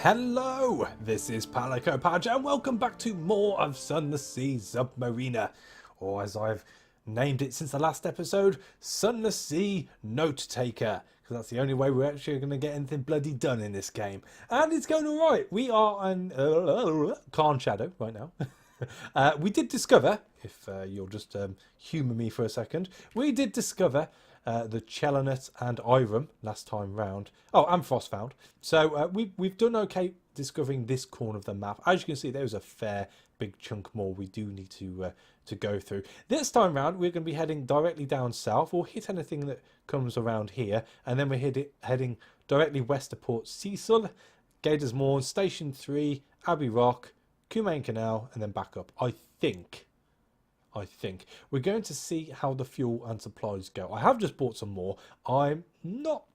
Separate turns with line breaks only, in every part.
Hello, this is Palico Padge and welcome back to more of Sunless Sea Zubmariner, or as I've named it since the last episode, Sunless Sea Note Taker, because that's the only way we're actually going to get anything bloody done in this game. And it's going alright. We are in Khan Shadow right now. We did discover, if you'll just humour me for a second, we did discover the Chelonet and Irem last time round. Oh, and Frostfound. So we've done okay discovering this corner of the map. As you can see, there's a fair big chunk more we do need to go through. This time round, we're going to be heading directly down south. We'll hit anything that comes around here, and then we're heading directly west to Port Cecil, Gators Morn, Station 3, Abbey Rock, Cumain Canal, and then back up. I think we're going to see how the fuel and supplies go. I have just bought some more. I'm not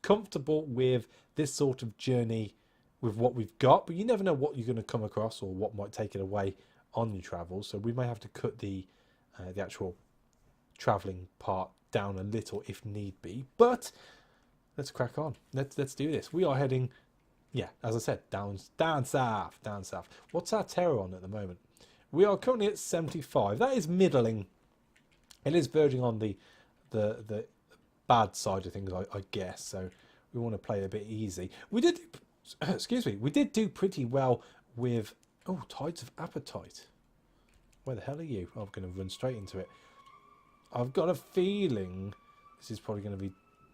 comfortable with this sort of journey with what we've got, but you never know what you're going to come across or what might take it away on your travels. So we may have to cut the actual traveling part down a little if need be. But let's crack on. Let's do this. We are heading, yeah, as I said, down south. What's our terror on at the moment? We are currently at 75. That is middling. It is verging on the bad side of things, I guess. So we want to play a bit easy. We did, excuse me, we did do pretty well with, oh, Tides of Appetite. Where the hell are you? Oh, I'm going to run straight into it. I've got a feeling this is probably going to be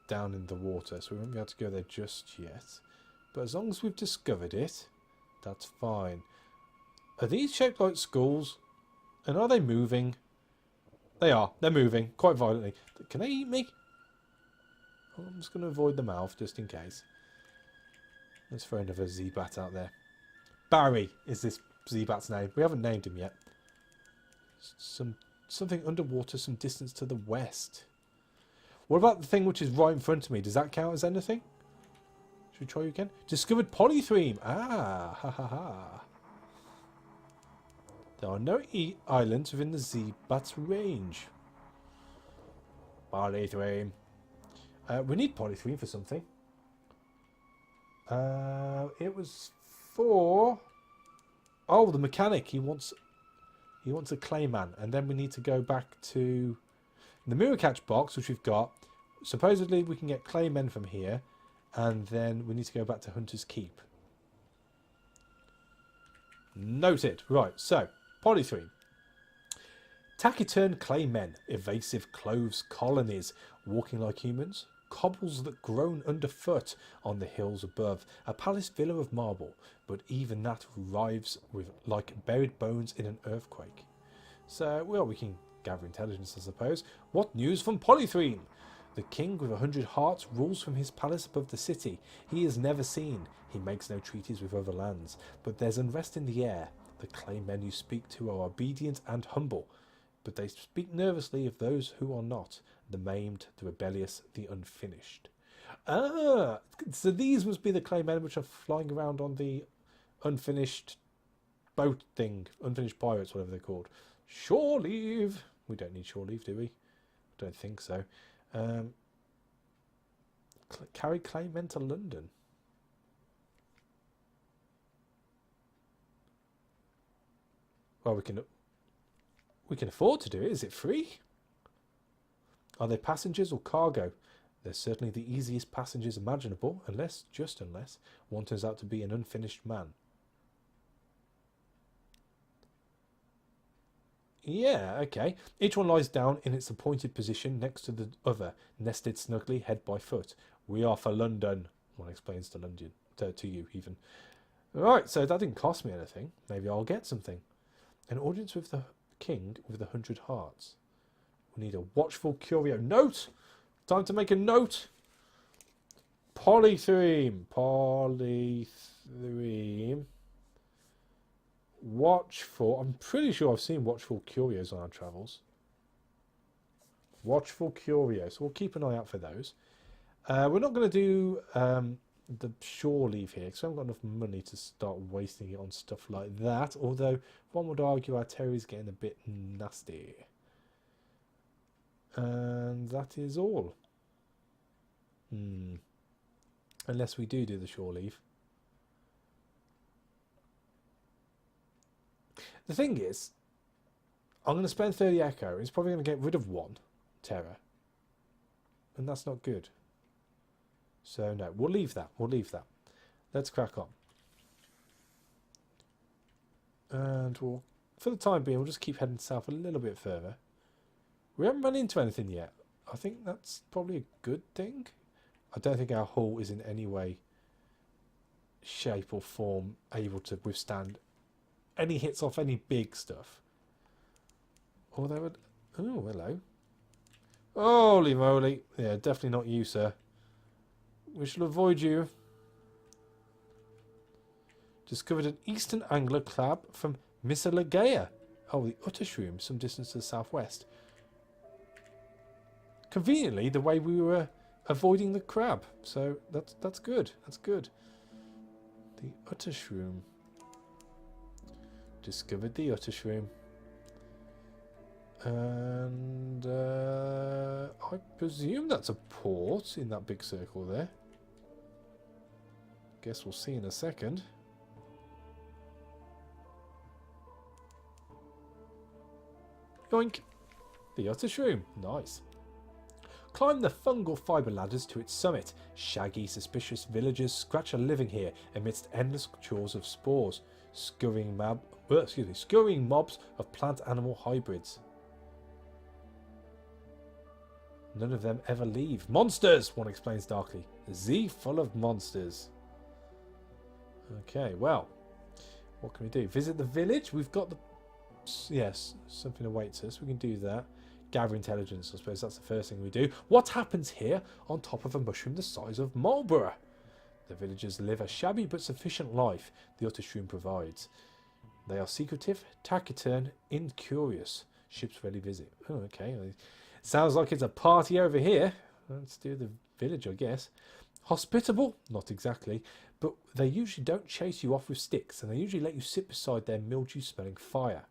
down in the water, so we won't be able to go there just yet. But as long as we've discovered it, that's fine. Are these shaped like skulls? And are they moving? They are. They're moving quite violently. Can they eat me? Oh, I'm just going to avoid the mouth just in case. Let's throw another Z-Bat out there. Barry is this Z-Bat's name. We haven't named him yet. Something underwater some distance to the west. What about the thing which is right in front of me? Does that count as anything? Should we try again? Discovered Polythreme. Ah, ha ha ha. There are no islands within the Z-Bat's range. Polythreme. We need Polythreme for something. It was for... Oh, the mechanic. He wants a clayman. And then we need to go back to the mirror catch box, which we've got. Supposedly we can get claymen from here. And then we need to go back to Hunter's Keep. Noted. Right, so... Polythreme. Taciturn claymen, evasive cloves colonies, walking like humans, cobbles that groan underfoot on the hills above, a palace villa of marble, but even that writhes with like buried bones in an earthquake. So, well, we can gather intelligence, I suppose. What news from Polythreme? The king with 100 hearts rules from his palace above the city. He is never seen. He makes no treaties with other lands, but there's unrest in the air. The claymen you speak to are obedient and humble, but they speak nervously of those who are not, the maimed, the rebellious, the unfinished. Ah, so these must be the claymen which are flying around on the unfinished boat thing, unfinished pirates, whatever they're called. Shore leave. We don't need shore leave, do we? Don't think so. Carry claymen to London. Well, we can afford to do it. Is it free? Are they passengers or cargo? They're certainly the easiest passengers imaginable, unless one turns out to be an unfinished man. Yeah, okay. Each one lies down in its appointed position next to the other, nested snugly, head by foot. We are for London, one explains to London, to you even. Right, so that didn't cost me anything. Maybe I'll get something. An audience with the king with 100 hearts. We need a watchful curio. Note! Time to make a note. Polythreme. Watchful. I'm pretty sure I've seen watchful curios on our travels. Watchful curios. We'll keep an eye out for those. We're not going to do the shore leave here because I haven't got enough money to start wasting it on stuff like that, although one would argue our terry is getting a bit nasty. And that is all. Unless we do the shore leave. The thing is, I'm going to spend 30 echo. It's probably going to get rid of 1 terror. And that's not good. So no, we'll leave that. We'll leave that. Let's crack on. And we'll, for the time being, we'll just keep heading south a little bit further. We haven't run into anything yet. I think that's probably a good thing. I don't think our hull is in any way, shape or form able to withstand any hits off any big stuff. Although, oh, hello. Holy moly. Yeah, definitely not you, sir. We shall avoid you. Discovered an eastern angler crab from Miscellaneous. Oh, the Underzee, some distance to the southwest. Conveniently, the way we were avoiding the crab. So that's good. That's good. The Underzee. Discovered the Underzee. And I presume that's a port in that big circle there. Guess we'll see in a second. Yoink! The Underzee. Nice. Climb the fungal fibre ladders to its summit. Shaggy, suspicious villagers scratch a living here amidst endless chores of spores, scurrying mobs of plant-animal hybrids. None of them ever leave. Monsters! One explains darkly. Z full of monsters. Okay, well, what can we do? Visit the village. We've got the... Yes, something awaits us. We can do that. Gather intelligence. I suppose that's the first thing we do. What happens here on top of a mushroom the size of Marlborough? The villagers live a shabby but sufficient life the Underzee provides. They are secretive, taciturn, incurious. Ships rarely visit. Oh, okay. Sounds like it's a party over here. Let's do the village, I guess. Hospitable? Not exactly. But they usually don't chase you off with sticks, and they usually let you sit beside their mildew-smelling fire.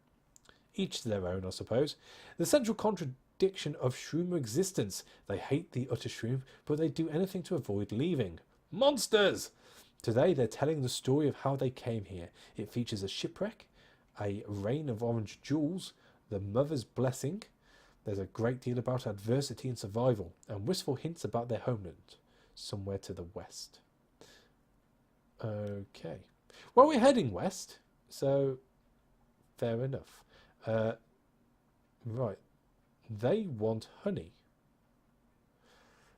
Each to their own, I suppose. The central contradiction of shroomer existence. They hate the Underzee, but they do anything to avoid leaving. Monsters! Today they're telling the story of how they came here. It features a shipwreck, a rain of orange jewels, the mother's blessing. There's a great deal about adversity and survival, and wistful hints about their homeland, somewhere to the west. Okay. Well, we're heading west, so fair enough. Right. They want honey.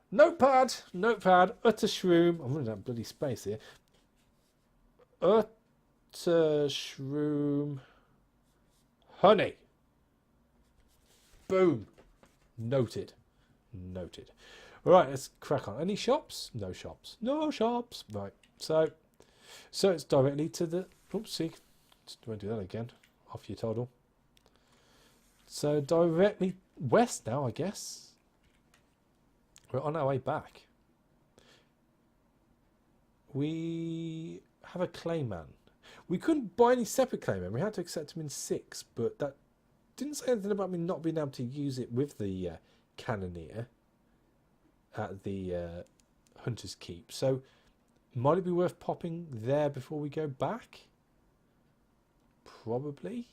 Notepad! Notepad! Underzee. I'm running out of bloody space here. Underzee. Honey. Boom. Noted. Noted. Right, let's crack on. Any shops? No shops. No shops. Right. So it's directly to the... Oopsie. Won't do that again. Off your toddle. So directly west now, I guess. We're on our way back. We have a clayman. We couldn't buy any separate clayman. We had to accept him in 6, but that didn't say anything about me not being able to use it with the cannoneer at the Hunter's Keep. So might it be worth popping there before we go back? Probably.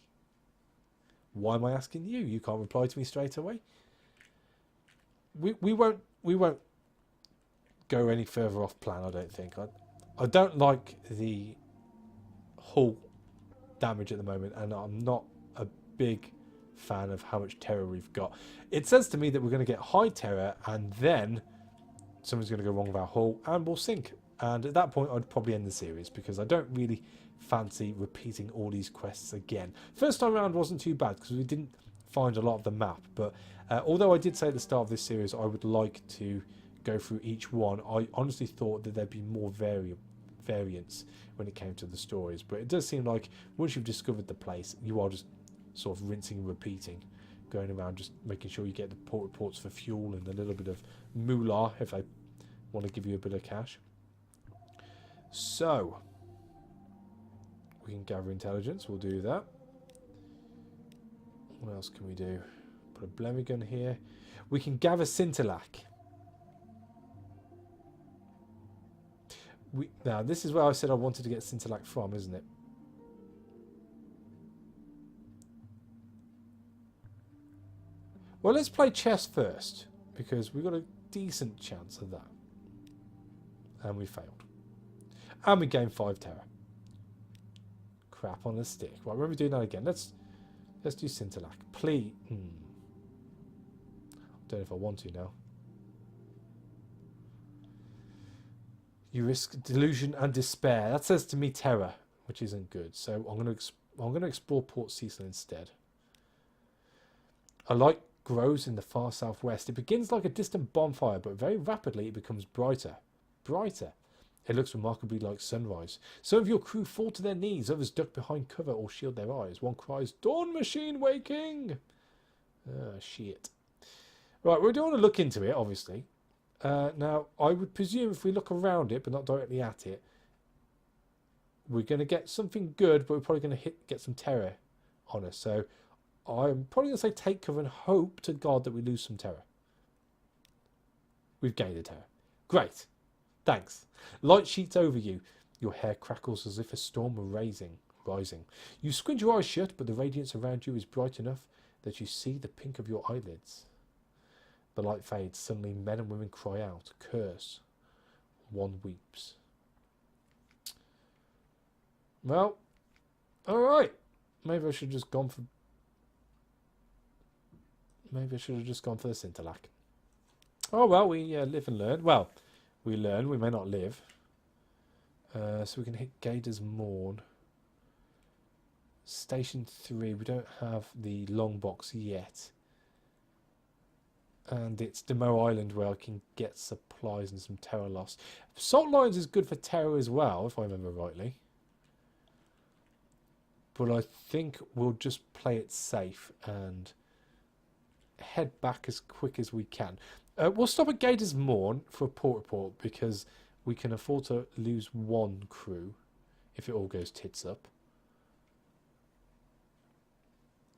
Why am I asking you? You can't reply to me straight away. We won't go any further off plan, I don't think. I don't like the hull damage at the moment, and I'm not a big fan of how much terror we've got. It says to me that we're going to get high terror, and then something's going to go wrong with our hull, and we'll sink. And at that point, I'd probably end the series, because I don't really fancy repeating all these quests again. First time around wasn't too bad, because we didn't find a lot of the map, but although I did say at the start of this series I would like to go through each one, I honestly thought that there'd be more variance when it came to the stories. But it does seem like once you've discovered the place, you are just sort of rinsing and repeating, going around just making sure you get the port reports for fuel and a little bit of moolah if they want to give you a bit of cash. So we can gather intelligence, we'll do that. What else can we do? Put a Blemigun here. We can gather Scintillac. Now, this is where I said I wanted to get Scintillac from, isn't it? Well, let's play chess first, because we got a decent chance of that. And we failed. And we gained 5 terror. Crap on a stick. Right, when are we doing that again? Let's do Scintillac. Please. Don't know if I want to now. You risk delusion and despair. That says to me terror, which isn't good. So I'm going to explore Port Cecil instead. A light grows in the far southwest. It begins like a distant bonfire, but very rapidly it becomes brighter. Brighter. It looks remarkably like sunrise. Some of your crew fall to their knees. Others duck behind cover or shield their eyes. One cries, "Dawn machine waking!" Ah, shit. Right, we don't want to look into it, obviously. Now, I would presume if we look around it, but not directly at it, we're going to get something good, but we're probably going to get some terror on us. So I'm probably going to say take cover and hope to God that we lose some terror. We've gained a terror. Great. Thanks. Light sheets over you. Your hair crackles as if a storm were rising. You squint your eyes shut, but the radiance around you is bright enough that you see the pink of your eyelids. The light fades. Suddenly men and women cry out, curse. One weeps. Well, alright. Maybe I should have just gone for... Maybe I should have just gone for the Scintillac. Oh well, we live and learn. Well, we learn, we may not live. So we can hit Gator's Morn. Station 3, we don't have the long box yet. And it's Demo Island where I can get supplies and some terror loss. Salt Lions is good for terror as well, if I remember rightly. But I think we'll just play it safe and head back as quick as we can. We'll stop at Gator's Morn for a port report because we can afford to lose one crew if it all goes tits up.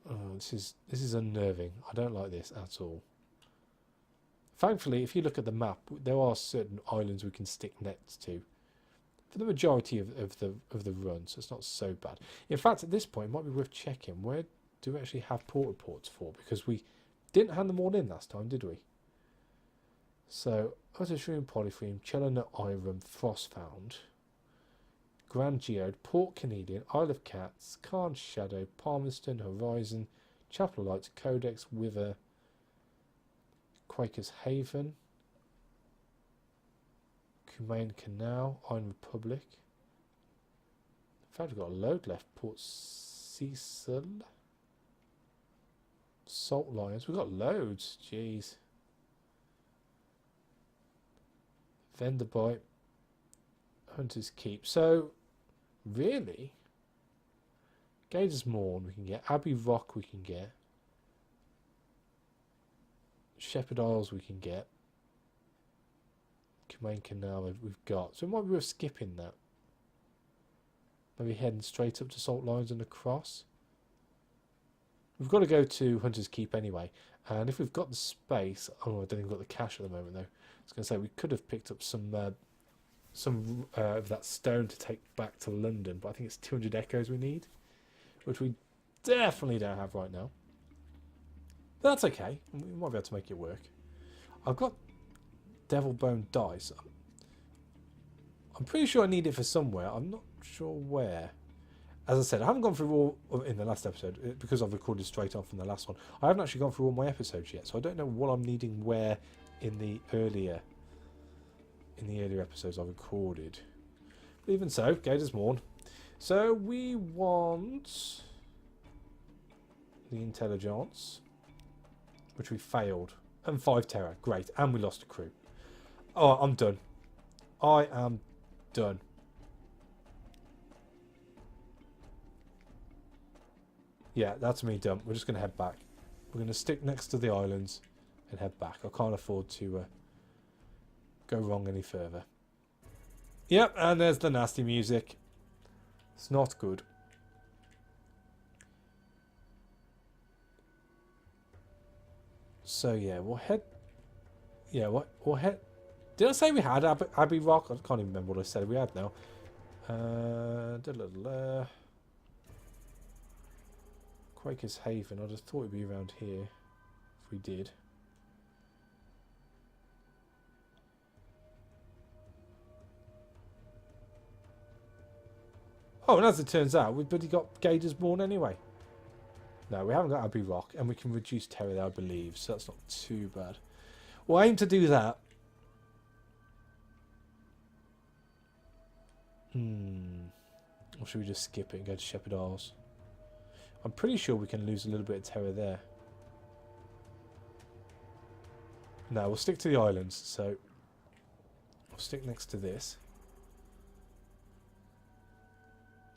Oh, this is unnerving. I don't like this at all. Thankfully, if you look at the map, there are certain islands we can stick nets to for the majority of the run, so it's not so bad. In fact, at this point, it might be worth checking where do we actually have port reports for, because we didn't hand them all in last time, did we? So, Underzee, Polythreme, Chelonut Iron, Frostfound, Grand Geode, Port Canadian, Isle of Cats, Cairns Shadow, Palmerston, Horizon, Chapel Lights, Codex, Wither, Quaker's Haven, Cumain Canal, Iron Republic. In fact, we've got a load left. Port Cecil, Salt Lions. We've got loads. Jeez. Venderbight, Hunter's Keep. So, really, Gator's Morn we can get. Abbey Rock we can get. Shepherd Isles we can get. Cumain Canal we've got. So it might be worth skipping that. Maybe heading straight up to Salt Lions and across. We've got to go to Hunter's Keep anyway. And if we've got the space... Oh, I don't think we've got the cash at the moment though. I was going to say we could have picked up some of that stone to take back to London. But I think it's 200 echoes we need. Which we definitely don't have right now. But that's okay. We might be able to make it work. I've got Devil Bone dice. I'm pretty sure I need it for somewhere. I'm not sure where. As I said, I haven't gone through all in the last episode because I've recorded straight on from the last one. I haven't actually gone through all my episodes yet, so I don't know what I'm needing where in the earlier episodes I've recorded. But even so, Gator's Morn. So we want the intelligence, which we failed, and 5 terror. Great, and we lost a crew. Oh, I'm done. I am done. Yeah, that's me done. We're just going to head back. We're going to stick next to the islands and head back. I can't afford to go wrong any further. Yep, and there's the nasty music. It's not good. So yeah, we'll head... Yeah, we'll head... Did I say we had Abbey Rock? I can't even remember what I said we had now. Quaker's Haven. I just thought it'd be around here. if we did. Oh, and as it turns out, we've bloody got Gators born anyway. No, we haven't got Abbey Rock, and we can reduce terror there, I believe, so that's not too bad. We'll aim to do that. Or should we just skip it and go to Shepherd Isles? I'm pretty sure we can lose a little bit of terror there. No, we'll stick to the islands, so we'll stick next to this.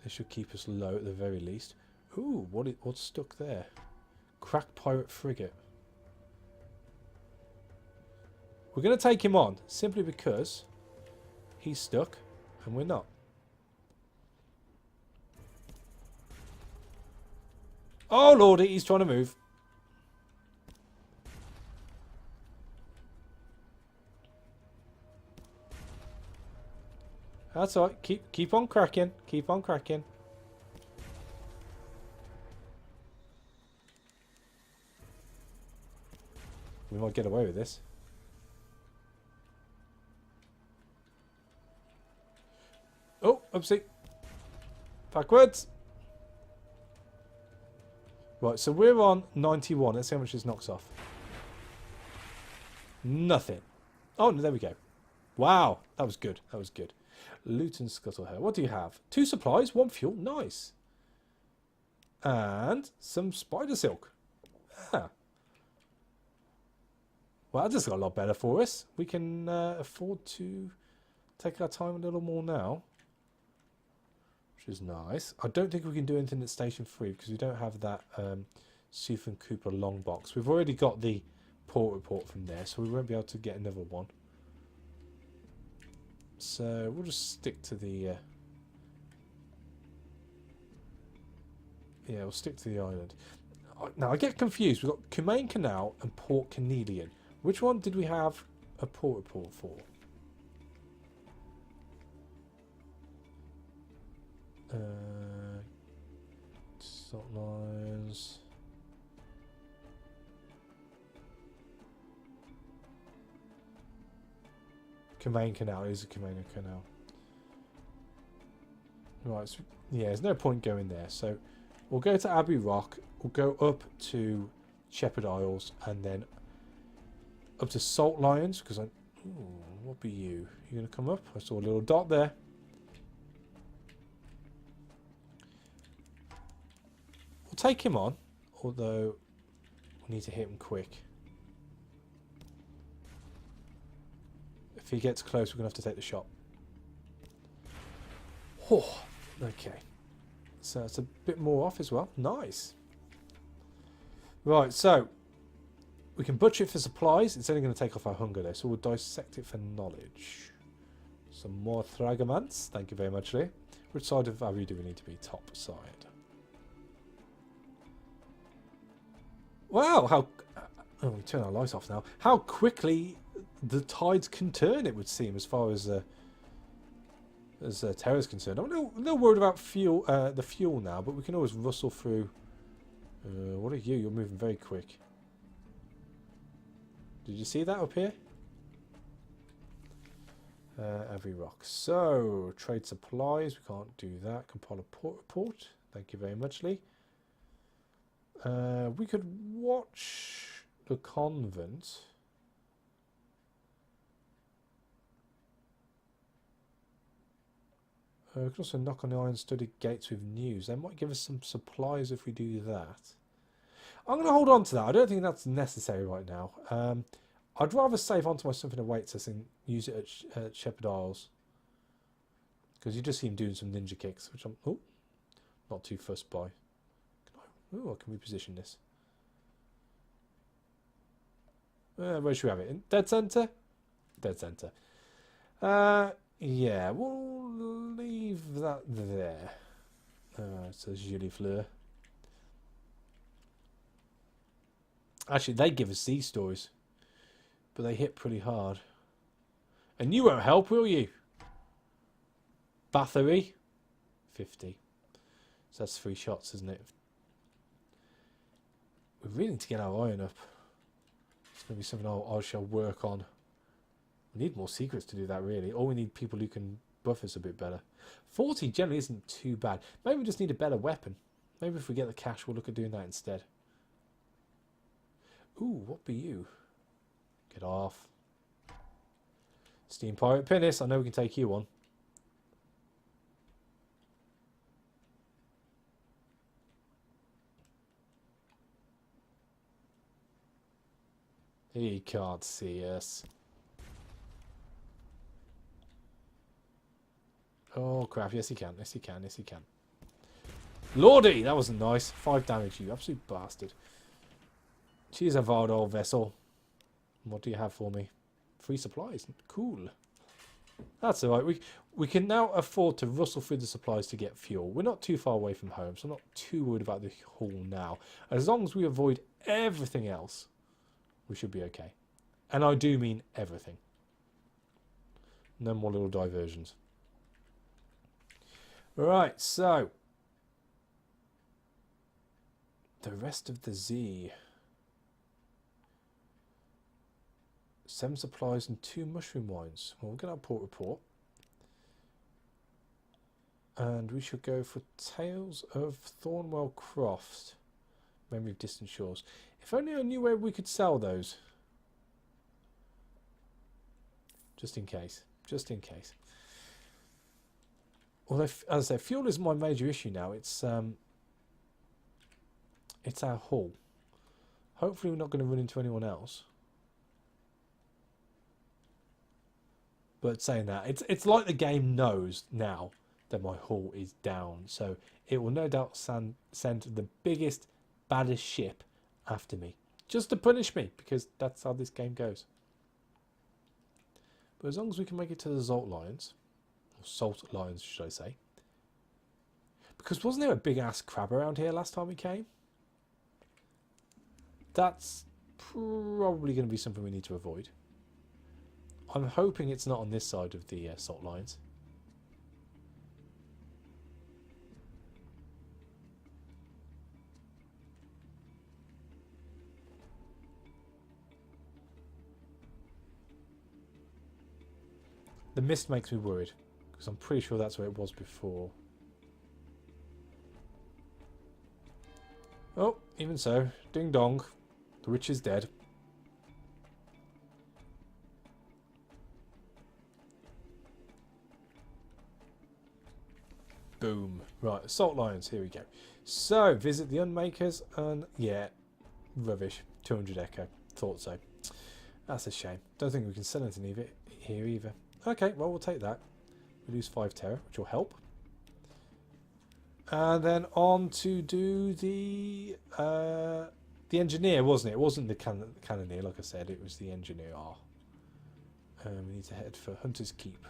This should keep us low at the very least. Ooh, what's stuck there? Crack pirate frigate. We're going to take him on simply because he's stuck and we're not. Oh lordy, he's trying to move. That's all right. Keep on cracking. Keep on cracking. We might get away with this. Oh, oopsie. Backwards. Right, so we're on 91. Let's see how much this knocks off. Nothing. Oh, no, there we go. Wow, that was good. That was good. Loot and Scuttlehair. What do you have? 2 supplies, 1 fuel. Nice. And some spider silk. Ah. Well, that just got a lot better for us. We can afford to take our time a little more now. Which is nice. I don't think we can do anything at Station 3 because we don't have that Sooth and Cooper long box. We've already got the port report from there, so we won't be able to get another one. So we'll just stick to the... yeah, we'll stick to the island. Now, I get confused. We've got Cumain Canal and Port Canelian. Which one did we have a port report for? Stop lines. Cumain Canal is a Cumain Canal. Right, so, yeah, there's no point going there. So we'll go to Abbey Rock. We'll go up to Shepherd Isles and then up to Salt Lions because I. Ooh, what be you? You gonna come up? I saw a little dot there. We'll take him on, although we need to hit him quick. If he gets close, we're gonna have to take the shot. Oh, okay. So it's a bit more off as well. Nice. Right, so we can butcher it for supplies. It's only going to take off our hunger though, so we'll dissect it for knowledge. Some more Thragamants. Thank you very much, Lee. Which side of Abbey do we need to be? Top side. Wow, how... oh, we turn our lights off now. How quickly the tides can turn, it would seem, as far as Terra's concerned. I'm no worried about fuel, the fuel now, but we can always rustle through. What are you? You're moving very quick. Did you see that up here? Abbey Rock. So, trade supplies. We can't do that. Compile a port report. Thank you very much, Lee. We could watch the convent. We can also knock on the iron-studded gates with news. They might give us some supplies if we do that. I'm going to hold on to that. I don't think that's necessary right now. I'd rather save onto my something awaits us and use it at Shepherd Isles. Because you just see him doing some ninja kicks, which I'm not too fussed by. I can reposition this. Where should we have it? In dead centre? Dead centre. Yeah, we'll leave that there. It says Gilifleur. Actually, they give us these stories. But they hit pretty hard. And you won't help, will you? Battery? 50. So that's 3 shots, isn't it? We really need to get our iron up. going to be something I shall work on. We need more secrets to do that, really. Or we need people who can buff us a bit better. 40 generally isn't too bad. Maybe we just need a better weapon. Maybe if we get the cash, we'll look at doing that instead. Ooh, what be you? Get off. Steam Pirate Pinnace. I know we can take you on. He can't see us. Oh, crap. Yes, he can. Yes, he can. Yes, he can. Lordy! That wasn't nice. 5 damage, you absolute bastard. She's a vile old vessel. What do you have for me? Free supplies. Cool. That's alright. We can now afford to rustle through the supplies to get fuel. We're not too far away from home, so I'm not too worried about the haul now. As long as we avoid everything else, we should be okay. And I do mean everything. No more little diversions. Right, so the rest of the Z. 7 supplies and 2 mushroom wines. Well, we'll get our port report. And we should go for Tales of Thornwell Croft. Memory of Distant Shores. If only I knew where we could sell those. Just in case. Just in case. Although, as I say, fuel is my major issue now. It's our hull. Hopefully we're not going to run into anyone else. But saying that, it's like the game knows now that my hull is down. So it will no doubt send the biggest, baddest ship after me. Just to punish me, because that's how this game goes. But as long as we can make it to the Salt Lions, or Salt Lions should I say. Because wasn't there a big ass crab around here last time we came? That's probably going to be something we need to avoid. I'm hoping it's not on this side of the Salt Lions. The mist makes me worried, because I'm pretty sure that's where it was before. Oh, even so, ding dong, the witch is dead. Boom. Right, Salt Lions, here we go. So, visit the Unmakers, and yeah, rubbish. 200 echo. Thought so. That's a shame. Don't think we can sell anything here either. Okay, well, we'll take that. We lose 5 terror, which will help. And then on to do the engineer, wasn't it? It wasn't the cannoneer, like I said. It was the engineer. We need to head for Hunter's Keep.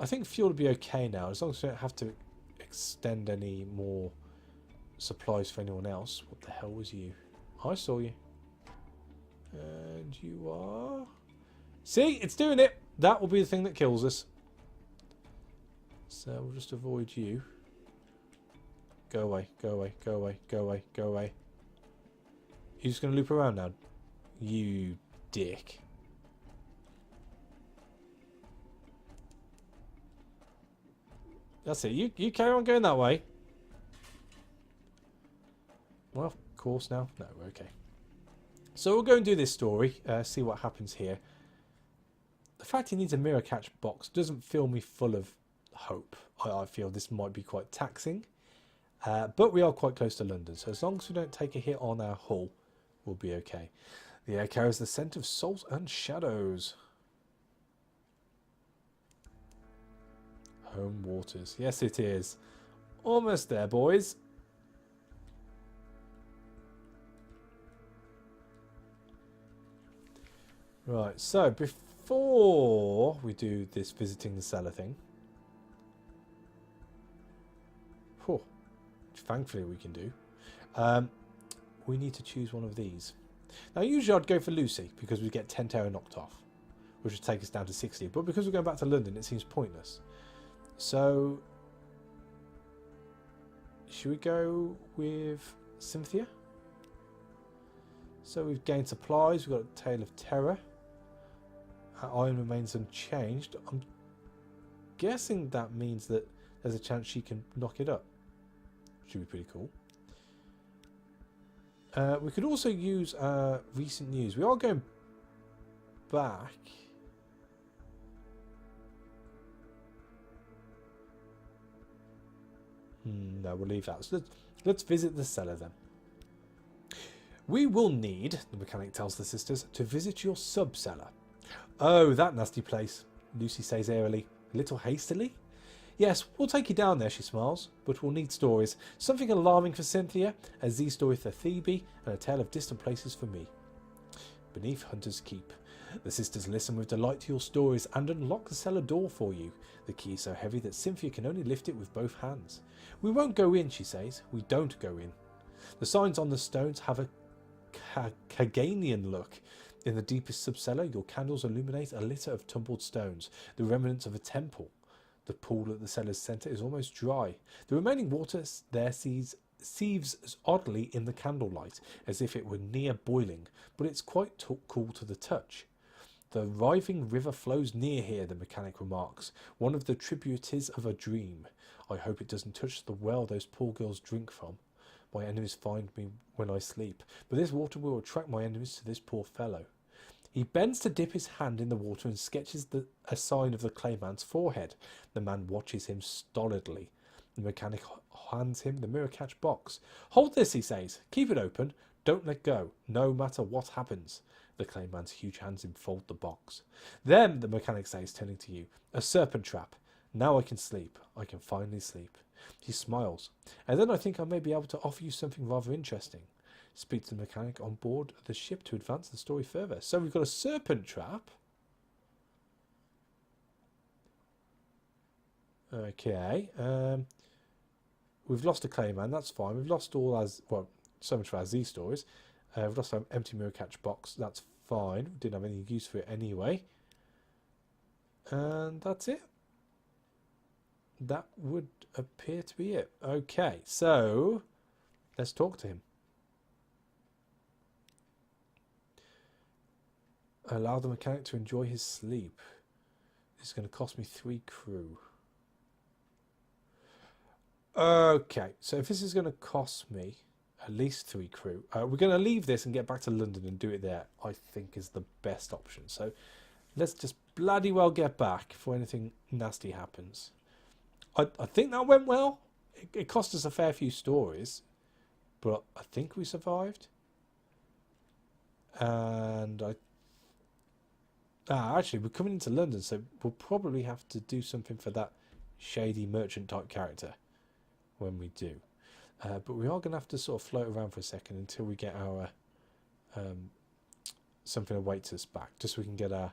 I think fuel will be okay now, as long as we don't have to extend any more supplies for anyone else. What the hell was you? I saw you. And you are... See, it's doing it. That will be the thing that kills us. So we'll just avoid you. Go away, go away, go away, go away, go away. You're just going to loop around now? You dick. That's it. You carry on going that way. Well, of course now. No, we're okay. So we'll go and do this story. See what happens here. The fact he needs a mirror catch box doesn't fill me full of hope. I feel this might be quite taxing. But we are quite close to London. So as long as we don't take a hit on our hull, we'll be okay. The air carries the scent of salt and shadows. Home waters. Yes, it is. Almost there, boys. Right, so before we do this visiting the cellar thing, which thankfully we can do, we need to choose one of these. Now, usually I'd go for Lucy because we get 10 terror knocked off, which would take us down to 60. But because we're going back to London, it seems pointless. So, should we go with Cynthia? So we've gained supplies. We've got a Tale of Terror. Our iron remains unchanged. I'm guessing that means that there's a chance she can knock it up. Should be pretty cool. We could also use recent news. We are going back. No, we'll leave that. So let's visit the cellar then. We will need, the mechanic tells the sisters, to visit your sub-cellar. Oh, that nasty place, Lucy says airily, a little hastily. Yes, we'll take you down there, she smiles, but we'll need stories. Something alarming for Cynthia, a Z story for Thebe, and a tale of distant places for me. Beneath Hunter's Keep. The sisters listen with delight to your stories and unlock the cellar door for you. The key is so heavy that Cynthia can only lift it with both hands. We won't go in, she says. We don't go in. The signs on the stones have a Kaganian look. In the deepest sub-cellar, your candles illuminate a litter of tumbled stones, the remnants of a temple. The pool at the cellar's centre is almost dry. The remaining water there sieves oddly in the candlelight, as if it were near boiling, but it's quite cool to the touch. The writhing river flows near here, the mechanic remarks, one of the tributaries of a dream. I hope it doesn't touch the well those poor girls drink from. My enemies find me when I sleep, but this water will attract my enemies to this poor fellow. He bends to dip his hand in the water and sketches a sign of the clayman's forehead. The man watches him stolidly. The mechanic hands him the mirror catch box. Hold this, he says. Keep it open. Don't let go, no matter what happens. The clayman's huge hands enfold the box. Then, the mechanic says, turning to you, a serpent trap. Now I can sleep. I can finally sleep. He smiles. And then I think I may be able to offer you something rather interesting. Speak to the mechanic on board the ship to advance the story further. So we've got a serpent trap. Okay. We've lost a clayman. That's fine. We've lost all so much for our Z stories. We've lost our empty mirror catch box. That's fine. We didn't have any use for it anyway. And that's it. That would appear to be it. Okay, so let's talk to him. Allow the mechanic to enjoy his sleep. This is going to cost me 3 crew. Okay, so if this is going to cost me at least 3 crew, we're going to leave this and get back to London and do it there, I think is the best option. So let's just bloody well get back before anything nasty happens. I think that went well. It cost us a fair few stories, but I think we survived. And actually, we're coming into London, so we'll probably have to do something for that shady merchant type character when we do. But we are going to have to sort of float around for a second until we get our something awaits us back, just so we can get our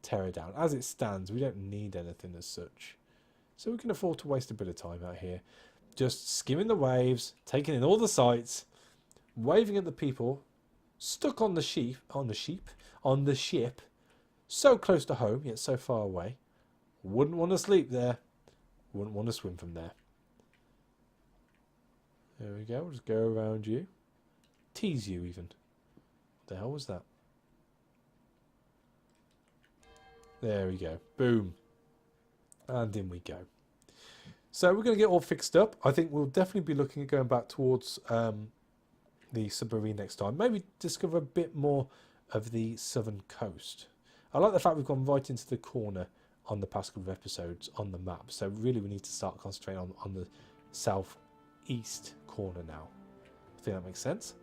terror down. As it stands, we don't need anything as such. So we can afford to waste a bit of time out here. Just skimming the waves, taking in all the sights, waving at the people, stuck on the ship, so close to home, yet so far away. Wouldn't want to sleep there. Wouldn't want to swim from there. There we go. We'll just go around you. Tease you even. What the hell was that? There we go. Boom. And in we go. So we're going to get all fixed up. I think we'll definitely be looking at going back towards the submarine next time. Maybe discover a bit more of the southern coast. I like the fact we've gone right into the corner on the past couple of episodes on the map. So really we need to start concentrating on the southeast corner now. I think that makes sense.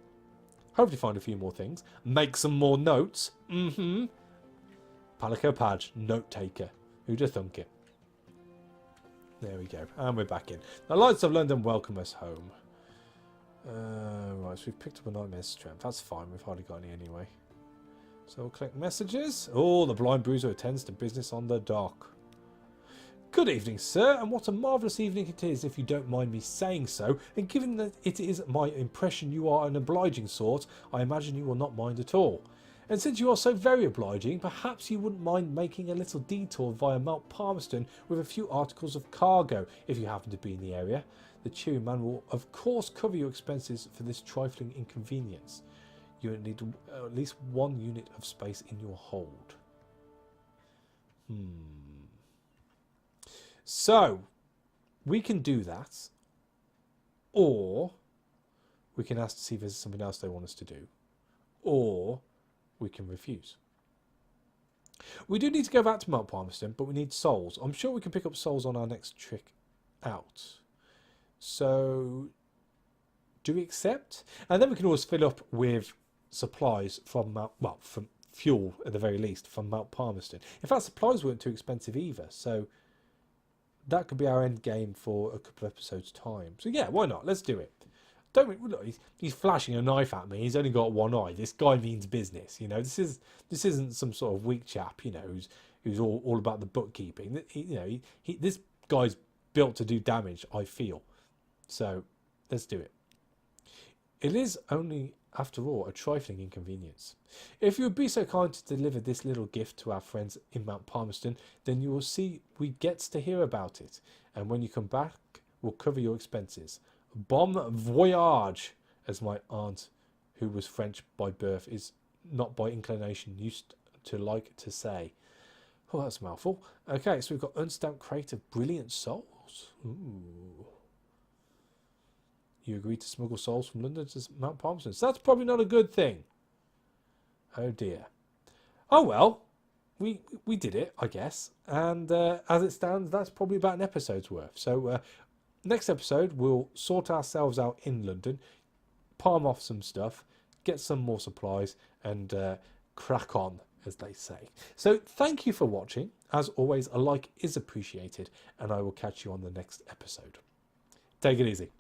Hopefully find a few more things. Make some more notes. Palico Padge, note taker. Who'd have thunk it? There we go. And we're back in. The lights of London welcome us home. Right, so we've picked up a nightmare's strength. That's fine. We've hardly got any anyway. So we'll collect messages. Oh, the blind bruiser attends to business on the dock. Good evening, sir, and what a marvellous evening it is, if you don't mind me saying so. And given that it is my impression you are an obliging sort, I imagine you will not mind at all. And since you are so very obliging, perhaps you wouldn't mind making a little detour via Mount Palmerston with a few articles of cargo, if you happen to be in the area. The cheery man will, of course, cover your expenses for this trifling inconvenience. You need at least 1 unit of space in your hold. So, we can do that. Or we can ask to see if there's something else they want us to do. Or we can refuse. We do need to go back to Mount Palmerston, but we need souls. I'm sure we can pick up souls on our next trip out. So, do we accept? And then we can always fill up with supplies from from fuel at the very least from Mount Palmerston. In fact, supplies weren't too expensive either, so that could be our end game for a couple of episodes' time. So yeah, why not? Let's do it. Don't we, look, he's flashing a knife at me. He's only got one eye. This guy means business. You know, this isn't some sort of weak chap. You know, who's all about the bookkeeping. This guy's built to do damage. I feel. So let's do it. It is only, after all, a trifling inconvenience. If you would be so kind to deliver this little gift to our friends in Mount Palmerston, then you will see we get to hear about it, and when you come back, we'll cover your expenses. Bon voyage, as my aunt, who was French by birth, is not by inclination used to like to say. Oh, that's a mouthful. Okay, so we've got unstamped crate of brilliant souls. Ooh. You agreed to smuggle souls from London to Mount Palmerston. So that's probably not a good thing. Oh dear. Oh well, we did it, I guess. And as it stands, that's probably about an episode's worth. So next episode, we'll sort ourselves out in London, palm off some stuff, get some more supplies, and crack on, as they say. So thank you for watching. As always, a like is appreciated, and I will catch you on the next episode. Take it easy.